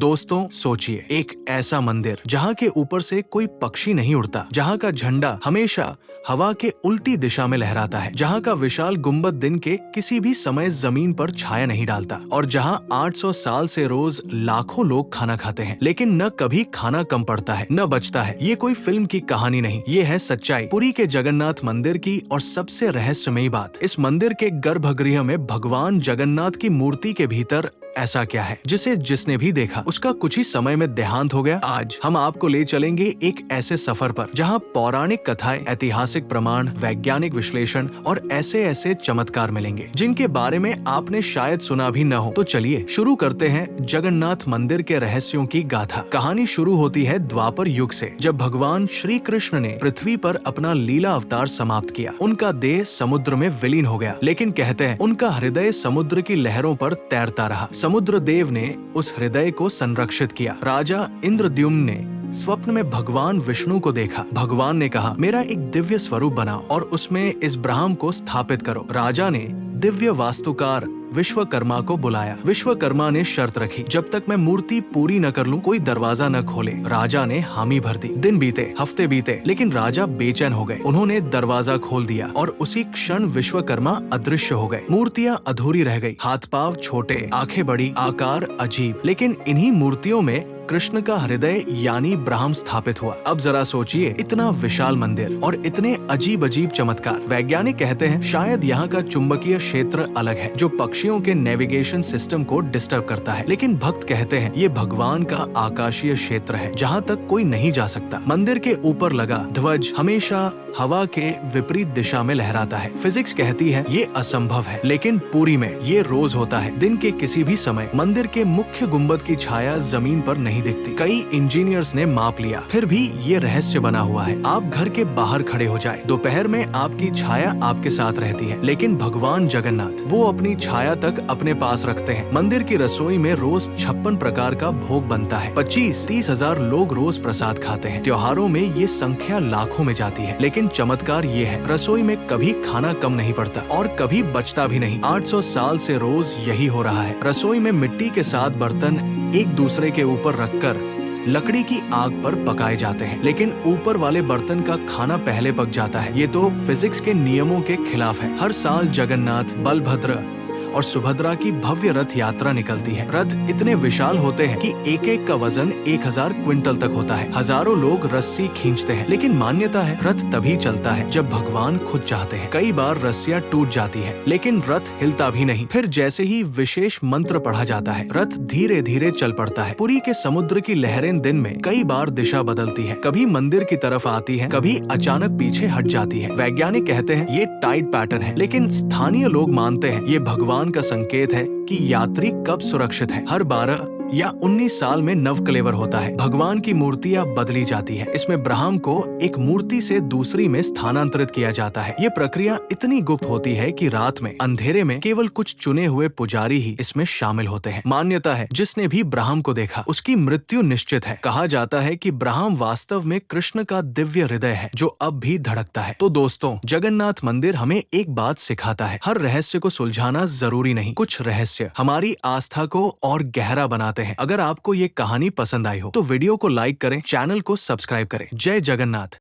दोस्तों सोचिए, एक ऐसा मंदिर जहाँ के ऊपर से कोई पक्षी नहीं उड़ता, जहाँ का झंडा हमेशा हवा के उल्टी दिशा में लहराता है, जहाँ का विशाल गुंबद दिन के किसी भी समय जमीन पर छाया नहीं डालता, और जहाँ 800 साल से रोज लाखों लोग खाना खाते हैं, लेकिन न कभी खाना कम पड़ता है न बचता है। ये कोई फिल्म की कहानी नहीं, ये है सच्चाई पुरी के जगन्नाथ मंदिर की। और सबसे रहस्यमयी बात, इस मंदिर के गर्भगृह में भगवान जगन्नाथ की मूर्ति के भीतर ऐसा क्या है जिसने भी देखा उसका कुछ ही समय में देहांत हो गया। आज हम आपको ले चलेंगे एक ऐसे सफर पर जहां पौराणिक कथाएं, ऐतिहासिक प्रमाण, वैज्ञानिक विश्लेषण और ऐसे ऐसे चमत्कार मिलेंगे जिनके बारे में आपने शायद सुना भी न हो। तो चलिए शुरू करते हैं जगन्नाथ मंदिर के रहस्यों की गाथा। कहानी शुरू होती है द्वापर युग से, जब भगवान श्री कृष्ण ने पृथ्वी पर अपना लीला अवतार समाप्त किया। उनका देह समुद्र में विलीन हो गया, लेकिन कहते हैं उनका हृदय समुद्र की लहरों पर तैरता रहा। समुद्र देव ने उस हृदय को संरक्षित किया। राजा इंद्रद्युम्न ने स्वप्न में भगवान विष्णु को देखा। भगवान ने कहा, मेरा एक दिव्य स्वरूप बनाओ और उसमें इस ब्रह्म को स्थापित करो। राजा ने दिव्य वास्तुकार विश्वकर्मा को बुलाया। विश्वकर्मा ने शर्त रखी, जब तक मैं मूर्ति पूरी न कर लूं कोई दरवाजा न खोले। राजा ने हामी भर दी। दिन बीते, हफ्ते बीते, लेकिन राजा बेचैन हो गए। उन्होंने दरवाजा खोल दिया और उसी क्षण विश्वकर्मा अदृश्य हो गए। मूर्तियां अधूरी रह गई, हाथ पांव छोटे, आंखें बड़ी, आकार अजीब, लेकिन इन्हीं मूर्तियों में कृष्ण का हृदय यानी ब्रह्म स्थापित हुआ। अब जरा सोचिए, इतना विशाल मंदिर और इतने अजीब अजीब चमत्कार। वैज्ञानिक कहते हैं शायद यहाँ का चुंबकीय क्षेत्र अलग है जो पक्षियों के नेविगेशन सिस्टम को डिस्टर्ब करता है, लेकिन भक्त कहते हैं ये भगवान का आकाशीय क्षेत्र है जहाँ तक कोई नहीं जा सकता। मंदिर के ऊपर लगा ध्वज हमेशा हवा के विपरीत दिशा में लहराता है। फिजिक्स कहती है ये असंभव है, लेकिन पुरी में ये रोज होता है। दिन के किसी भी समय मंदिर के मुख्य गुंबद की छाया जमीन पर नहीं दिखती। कई इंजीनियर्स ने माप लिया, फिर भी ये रहस्य बना हुआ है। आप घर के बाहर खड़े हो जाए, दोपहर में आपकी छाया आपके साथ रहती है, लेकिन भगवान जगन्नाथ वो अपनी छाया तक अपने पास रखते हैं। मंदिर की रसोई में रोज 56 प्रकार का भोग बनता है। 25-30 हजार लोग रोज प्रसाद खाते हैं। त्योहारों में ये संख्या लाखों में जाती है, लेकिन चमत्कार ये है, रसोई में कभी खाना कम नहीं पड़ता और कभी बचता भी नहीं। 800 साल से रोज यही हो रहा है। रसोई में मिट्टी के साथ बर्तन एक दूसरे के ऊपर रखकर लकड़ी की आग पर पकाए जाते हैं, लेकिन ऊपर वाले बर्तन का खाना पहले पक जाता है। ये तो फिजिक्स के नियमों के खिलाफ है। हर साल जगन्नाथ, बलभद्र और सुभद्रा की भव्य रथ यात्रा निकलती है। रथ इतने विशाल होते हैं कि एक एक का वजन 1000 क्विंटल तक होता है। हजारों लोग रस्सी खींचते हैं, लेकिन मान्यता है रथ तभी चलता है जब भगवान खुद चाहते हैं। कई बार रस्सियां टूट जाती है, लेकिन रथ हिलता भी नहीं। फिर जैसे ही विशेष मंत्र पढ़ा जाता है, रथ धीरे धीरे चल पड़ता है। पुरी के समुद्र की लहरें दिन में कई बार दिशा बदलती है, कभी मंदिर की तरफ आती है, कभी अचानक पीछे हट जाती है। वैज्ञानिक कहते हैं ये टाइड पैटर्न है, लेकिन स्थानीय लोग मानते हैं ये भगवान का संकेत है कि यात्री कब सुरक्षित है। हर 12 या 19 साल में नवकलेवर होता है। भगवान की मूर्तियां बदली जाती है। इसमें ब्रह्म को एक मूर्ति से दूसरी में स्थानांतरित किया जाता है। ये प्रक्रिया इतनी गुप्त होती है कि रात में अंधेरे में केवल कुछ चुने हुए पुजारी ही इसमें शामिल होते हैं। मान्यता है जिसने भी ब्रह्म को देखा उसकी मृत्यु निश्चित है। कहा जाता है कि ब्रह्म वास्तव में कृष्ण का दिव्य हृदय है जो अब भी धड़कता है। तो दोस्तों, जगन्नाथ मंदिर हमें एक बात सिखाता है, हर रहस्य को सुलझाना जरूरी नहीं। कुछ रहस्य हमारी आस्था को और गहरा बनाते हैं। अगर आपको ये कहानी पसंद आई हो तो वीडियो को लाइक करें, चैनल को सब्सक्राइब करें। जय जगन्नाथ।